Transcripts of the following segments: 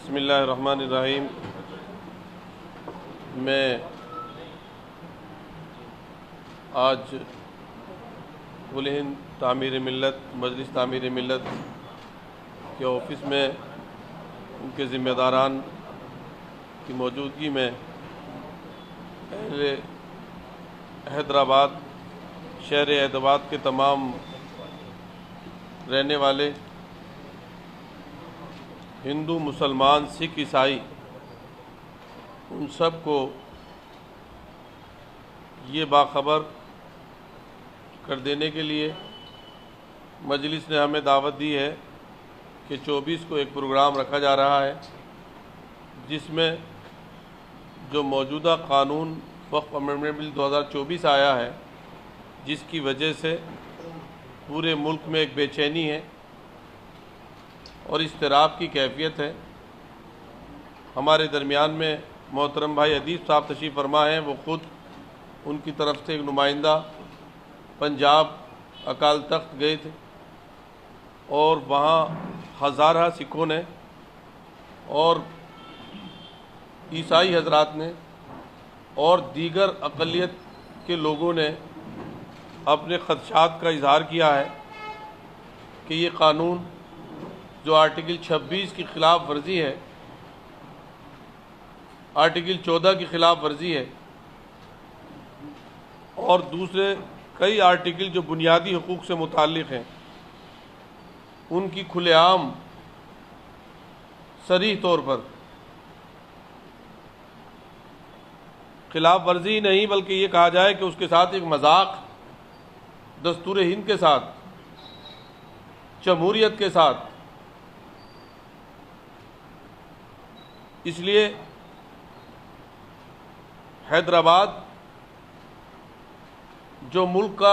بسم اللہ الرحمن الرحیم۔ میں آج گل ہند تعمیر ملت مجلس تعمیر ملت کے آفس میں ان کے ذمہ داران کی موجودگی میں اہل حیدرآباد شہر حیدرآباد کے تمام رہنے والے ہندو مسلمان سکھ عیسائی ان سب کو یہ باخبر کر دینے کے لیے مجلس نے ہمیں دعوت دی ہے کہ 24 کو ایک پروگرام رکھا جا رہا ہے جس میں جو موجودہ قانون وقف امینڈمنٹ بل 2024 آیا ہے جس کی وجہ سے پورے ملک میں ایک بے چینی ہے اور اضطراب کی کیفیت ہے۔ ہمارے درمیان میں محترم بھائی ادیب صاحب تشریف فرما ہیں، وہ خود ان کی طرف سے ایک نمائندہ پنجاب اکال تخت گئے تھے اور وہاں ہزارہ سکھوں نے اور عیسائی حضرات نے اور دیگر اقلیت کے لوگوں نے اپنے خدشات کا اظہار کیا ہے کہ یہ قانون جو آرٹیکل 26 کی خلاف ورزی ہے، آرٹیکل 14 کی خلاف ورزی ہے اور دوسرے کئی آرٹیکل جو بنیادی حقوق سے متعلق ہیں ان کی کھلے عام صریح طور پر خلاف ورزی نہیں بلکہ یہ کہا جائے کہ اس کے ساتھ ایک مذاق دستور ہند کے ساتھ، جمہوریت کے ساتھ۔ اس لیے حیدرآباد جو ملک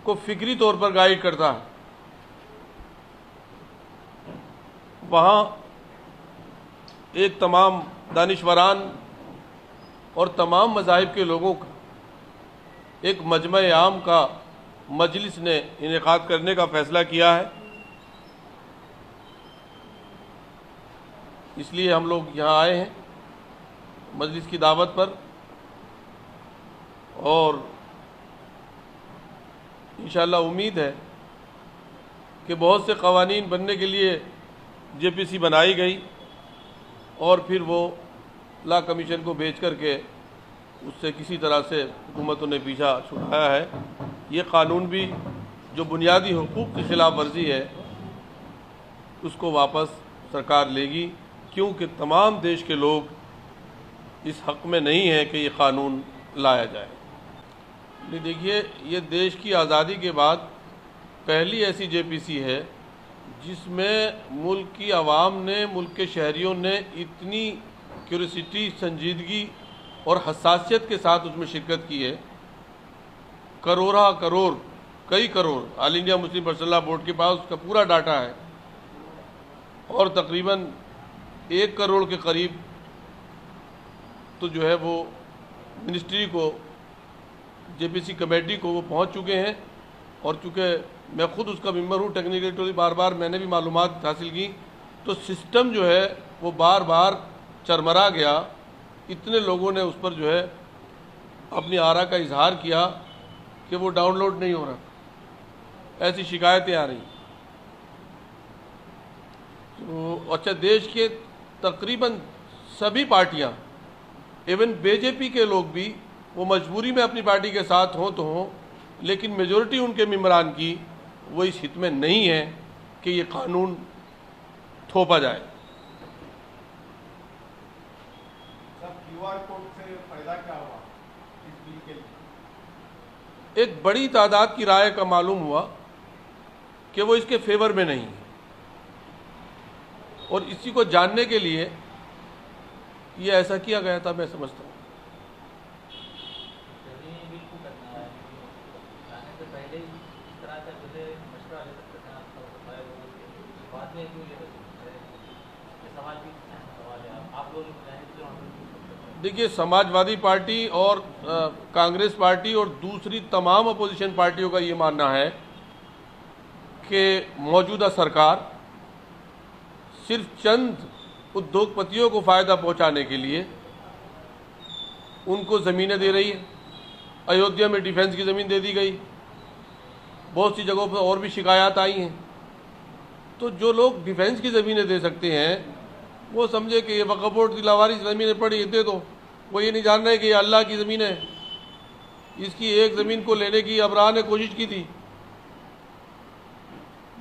کو فکری طور پر گائیڈ کرتا ہے، وہاں ایک تمام دانشوران اور تمام مذاہب کے لوگوں کا ایک مجمع عام کا مجلس نے انعقاد کرنے کا فیصلہ کیا ہے۔ اس لیے ہم لوگ یہاں آئے ہیں مجلس کی دعوت پر اور انشاءاللہ امید ہے کہ بہت سے قوانین بننے کے لیے جے پی سی بنائی گئی اور پھر وہ لا کمیشن کو بھیج کر کے اس سے کسی طرح سے حکومتوں نے پیچھا چھڑایا ہے۔ یہ قانون بھی جو بنیادی حقوق کی خلاف ورزی ہے اس کو واپس سرکار لے گی، کیونکہ تمام دیش کے لوگ اس حق میں نہیں ہیں کہ یہ قانون لایا جائے۔ دیکھیے، یہ دیش کی آزادی کے بعد پہلی ایسی جے پی سی ہے جس میں ملک کی عوام نے، ملک کے شہریوں نے اتنی کیوریوسٹی، سنجیدگی اور حساسیت کے ساتھ اس میں شرکت کی ہے۔ کروڑہ کروڑ، کئی crore all India Muslim personal law board کے پاس اس کا پورا ڈاٹا ہے اور تقریباً 1 کروڑ کے قریب تو جو ہے وہ منسٹری کو، جے پی سی کمیٹی کو وہ پہنچ چکے ہیں۔ اور چونکہ میں خود اس کا ممبر ہوں ٹیکنیکل، بار بار میں نے بھی معلومات حاصل کی تو سسٹم جو ہے وہ بار بار چرمرا گیا۔ اتنے لوگوں نے اس پر جو ہے اپنی آرا کا اظہار کیا کہ وہ ڈاؤن لوڈ نہیں ہو رہا، ایسی شکایتیں آ رہی۔ تو اچھا، دیش کے تقریباً سبھی پارٹیاں، ایون بی جے پی کے لوگ بھی، وہ مجبوری میں اپنی پارٹی کے ساتھ ہوں تو ہوں، لیکن میجورٹی ان کے ممبران کی وہ اس ہت میں نہیں ہے کہ یہ قانون تھوپا جائے۔ ایک بڑی تعداد کی رائے کا معلوم ہوا کہ وہ اس کے فیور میں نہیں ہے اور اسی کو جاننے کے لیے یہ ایسا کیا گیا تھا، میں سمجھتا ہوں۔ دیکھیے، سماج وادی پارٹی اور کانگریس پارٹی اور دوسری تمام اپوزیشن پارٹیوں کا یہ ماننا ہے کہ موجودہ سرکار صرف چند ادیوگ پتیوں کو فائدہ پہنچانے کے لیے ان کو زمینیں دے رہی ہے. ایودھیا میں ڈیفینس کی زمین دے دی گئی، بہت سی جگہوں پر اور بھی شکایات آئی ہیں. تو جو لوگ ڈیفینس کی زمینیں دے سکتے ہیں وہ سمجھے کہ یہ وقف بورڈ کی لاوارث زمینیں پڑی دے دو. وہ یہ نہیں جان رہے کہ یہ اللہ کی زمین ہے. اس کی ایک زمین کو لینے کی ابراہ نے کوشش کی تھی.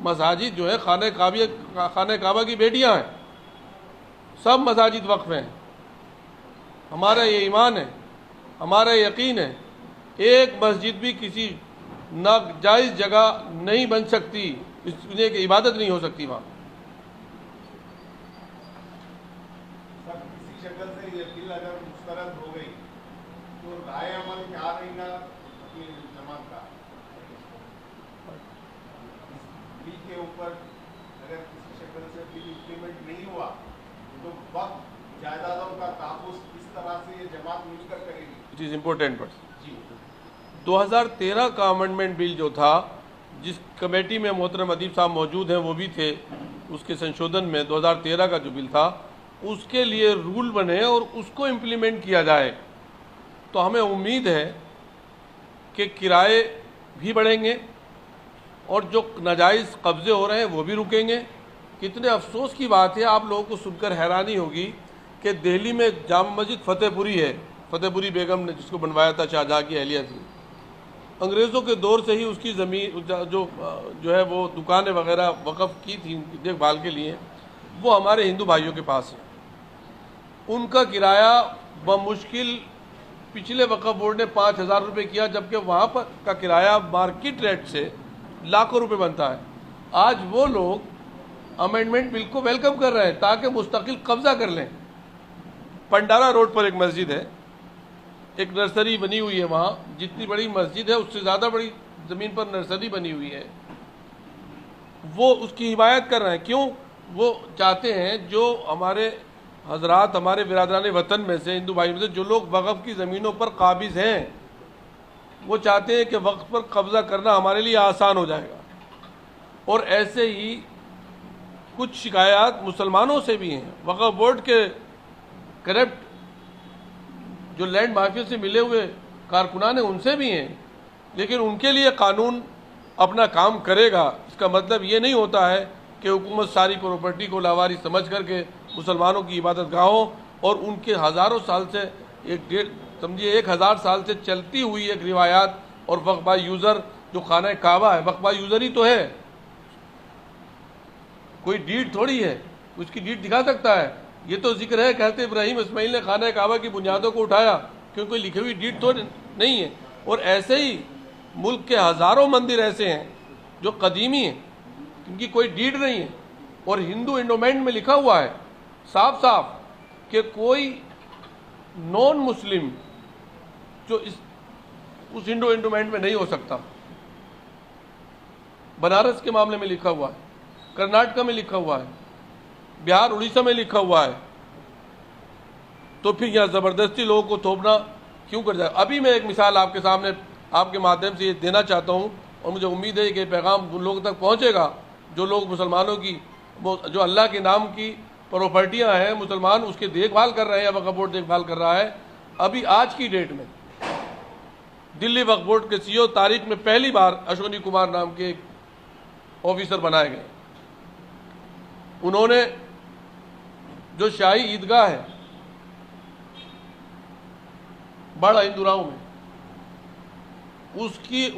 مساجد جو ہے خانہ کعبہ کی بیٹیاں ہیں، سب مساجد وقف ہیں. ہمارا یہ ایمان ہے، ہمارا یقین ہے، ایک مسجد بھی کسی ناجائز جگہ نہیں بن سکتی، اس لیے کہ عبادت نہیں ہو سکتی وہاں. سب کسی شکل سے یہ بل اگر مسترد ہو گئی تو رائے عمل کیا رہے گا اپنی جماعت کا؟ بل کے اوپر اگر کسی شکل سے بل امپلیمنٹ نہیں ہوا تو وقت جائیدادوں کا تحفظ کس طرح سے یہ جماعت مل کر کرے گی؟ It is important. بٹ جی 2013 کا امنڈمنٹ بل جو تھا، جس کمیٹی میں محترم ادیب صاحب موجود ہیں وہ بھی تھے، اس کے سنشودھن میں 2013 کا جو بل تھا اس کے لیے رول بنے اور اس کو امپلیمنٹ کیا جائے. تو ہمیں امید ہے کہ کرائے بھی بڑھیں گے اور جو ناجائز قبضے ہو رہے ہیں وہ بھی رکیں گے. کتنے افسوس کی بات ہے، آپ لوگوں کو سن کر حیرانی ہوگی کہ دہلی میں جامع مسجد فتح پوری ہے، فتح پوری بیگم نے جس کو بنوایا تھا شاہجہاں کی اہلیہ تھی، انگریزوں کے دور سے ہی اس کی زمین جو ہے وہ دکانیں وغیرہ وقف کی تھیں دیکھ بھال کے لیے، وہ ہمارے ہندو بھائیوں کے پاس ہیں. ان کا کرایہ بمشکل پچھلے وقف بورڈ نے 5,000 روپے کیا، جبکہ وہاں پر کا کرایہ مارکیٹ ریٹ سے لاکھوں روپے بنتا ہے. آج وہ لوگ امینڈمنٹ بل کو ویلکم کر رہے ہیں تاکہ مستقل قبضہ کر لیں. پنڈارا روڈ پر ایک مسجد ہے، ایک نرسری بنی ہوئی ہے وہاں، جتنی بڑی مسجد ہے اس سے زیادہ بڑی زمین پر نرسری بنی ہوئی ہے. وہ اس کی حمایت کر رہے ہیں. کیوں؟ وہ چاہتے ہیں جو ہمارے حضرات، ہمارے برادران وطن میں سے، ہندو بھائی میں سے جو لوگ وقف کی زمینوں پر قابض ہیں، وہ چاہتے ہیں کہ وقف پر قبضہ کرنا ہمارے لیے آسان ہو جائے گا. اور ایسے ہی کچھ شکایات مسلمانوں سے بھی ہیں. وقف بورڈ کے کرپٹ جو لینڈ مافیا سے ملے ہوئے کارکنان ہیں ان سے بھی ہیں، لیکن ان کے لیے قانون اپنا کام کرے گا. اس کا مطلب یہ نہیں ہوتا ہے کہ حکومت ساری پراپرٹی کو لاواری سمجھ کر کے مسلمانوں کی عبادت گاہوں اور ان کے ہزاروں سال سے سمجھیے 1,000 سال سے چلتی ہوئی ایک روایات اور وقف بائی یوزر جو خانہ کعبہ ہے، وقف بائی یوزر ہی تو ہے، کوئی ڈیڈ تھوڑی ہے، اس کی ڈیڈ دکھا سکتا ہے. یہ تو ذکر ہے کہ حضرت ابراہیم اسماعیل نے خانہ کعبہ کی بنیادوں کو اٹھایا، کیونکہ کوئی لکھی ہوئی ڈیڈ تو نہیں ہے. اور ایسے ہی ملک کے ہزاروں مندر ایسے ہیں جو قدیمی ہیں، ان کی کوئی ڈیڈ نہیں ہے. اور ہندو انڈومنٹ میں لکھا ہوا ہے صاف صاف کہ کوئی نان مسلم جو اس ہندو انڈومنٹ میں نہیں ہو سکتا. بنارس کے معاملے میں لکھا ہوا ہے، کرناٹکا میں لکھا ہوا ہے، بہار اڑیسہ میں لکھا ہوا ہے. تو پھر یہاں زبردستی لوگوں کو تھوپنا کیوں کر جائے؟ ابھی میں ایک مثال آپ کے سامنے آپ کے مادھیم سے یہ دینا چاہتا ہوں، اور مجھے امید ہے کہ یہ پیغام ان لوگوں تک پہنچے گا جو لوگ مسلمانوں کی جو اللہ کے نام کی پراپرٹیاں ہیں، مسلمان اس کی دیکھ بھال کر رہے ہیں یا وقف بورڈ دیکھ بھال کر رہا ہے. ابھی آج کی ڈیٹ میں دلی وقف بورڈ کے CEO تاریخ میں پہلی بار اشونی کمار نام کے ایک آفیسر بنائے گئے. انہوں نے جو شاہی عیدگاہ ہے بڑا ہندوراؤں میں، اس کی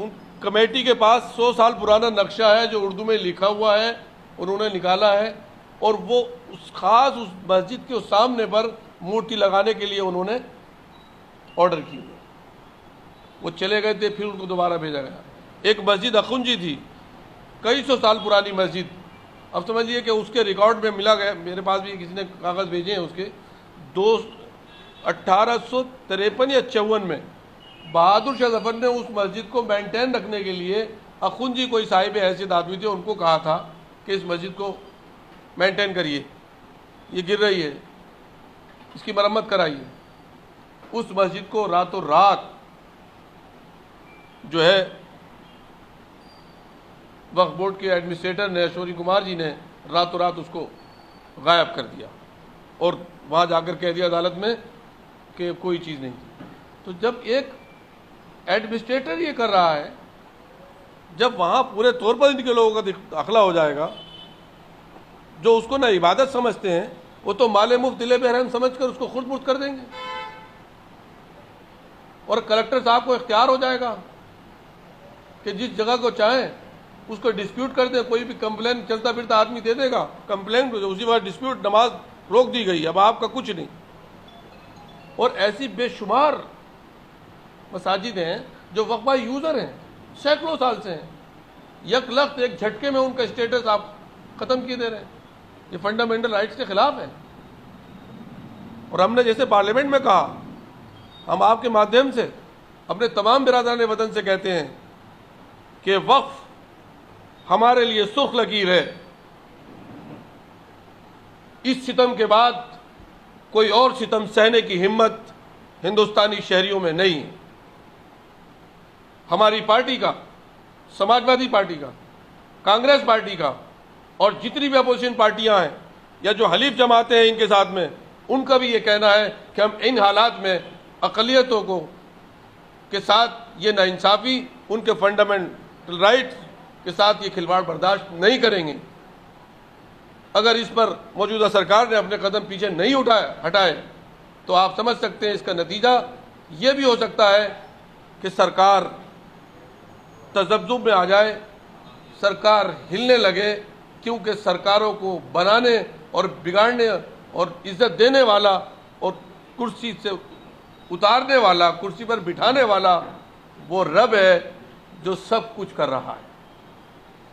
کمیٹی کے پاس 100 سال پرانا نقشہ ہے جو اردو میں لکھا ہوا ہے، انہوں نے نکالا ہے. اور وہ اس مسجد کے سامنے پر مورتی لگانے کے لیے انہوں نے آرڈر کی. وہ چلے گئے تھے، پھر ان کو دوبارہ بھیجا گیا. ایک مسجد اخنجی تھی، کئی سو سال پرانی مسجد. اب سمجھیے کہ اس کے ریکارڈ میں ملا گیا، میرے پاس بھی کسی نے کاغذ بھیجے ہیں اس کے، 1853 یا 54 میں بہادر شاہ ظفر نے اس مسجد کو مینٹین رکھنے کے لیے اخنجی کوئی صاحب حیثیت آدمی تھے، ان کو کہا تھا کہ اس مسجد کو مینٹین کریے، یہ گر رہی ہے، اس کی مرمت کرائیے. اس مسجد کو راتوں رات جو ہے وقف بورڈ کے ایڈمنسٹریٹر نے اشونی کمار جی نے راتوں رات اس کو غائب کر دیا. اور وہاں جا کر کہہ دیا عدالت میں کہ کوئی چیز نہیں تھی۔ تو جب ایک ایڈمنسٹریٹر یہ کر رہا ہے، جب وہاں پورے طور پر ان کے لوگوں کا داخلہ ہو جائے گا، جو اس کو نہ عبادت سمجھتے ہیں وہ تو مال مفت دل بحران سمجھ کر اس کو خود مرد کر دیں گے، اور کلکٹر صاحب کو اختیار ہو جائے گا کہ جس جگہ کو چاہیں اس کو ڈسپیوٹ کر دیں۔ کوئی بھی کمپلین چلتا پھرتا آدمی دے دے گا کمپلین، اسی بار ڈسپیوٹ، نماز روک دی گئی، اب آپ کا کچھ نہیں۔ اور ایسی بے شمار مساجد ہیں جو وقفہ یوزر ہیں، سینکڑوں سال سے ہیں، یک لخت ایک جھٹکے میں ان کا اسٹیٹس آپ ختم کیے دے رہے ہیں۔ یہ فنڈامنٹل رائٹس کے خلاف ہے۔ اور ہم نے جیسے پارلیمنٹ میں کہا، ہم آپ کے مادھیم سے اپنے تمام برادران وطن سے کہتے ہیں کہ وقف ہمارے لیے سرخ لکیر ہے۔ اس ستم کے بعد کوئی اور ستم سہنے کی ہمت ہندوستانی شہریوں میں نہیں ہے۔ ہماری پارٹی کا، سماجوادی پارٹی کا، کانگریس پارٹی کا، اور جتنی بھی اپوزیشن پارٹیاں ہیں یا جو حلیف جماعتیں ہیں ان کے ساتھ میں، ان کا بھی یہ کہنا ہے کہ ہم ان حالات میں اقلیتوں کو کے ساتھ یہ ناانصافی، ان کے فنڈامنٹل رائٹس کے ساتھ یہ کھلواڑ برداشت نہیں کریں گے۔ اگر اس پر موجودہ سرکار نے اپنے قدم پیچھے نہیں ہٹائے تو آپ سمجھ سکتے ہیں اس کا نتیجہ یہ بھی ہو سکتا ہے کہ سرکار تذبذب میں آ جائے، سرکار ہلنے لگے، کیونکہ سرکاروں کو بنانے اور بگاڑنے اور عزت دینے والا اور کرسی سے اتارنے والا، کرسی پر بٹھانے والا وہ رب ہے جو سب کچھ کر رہا ہے۔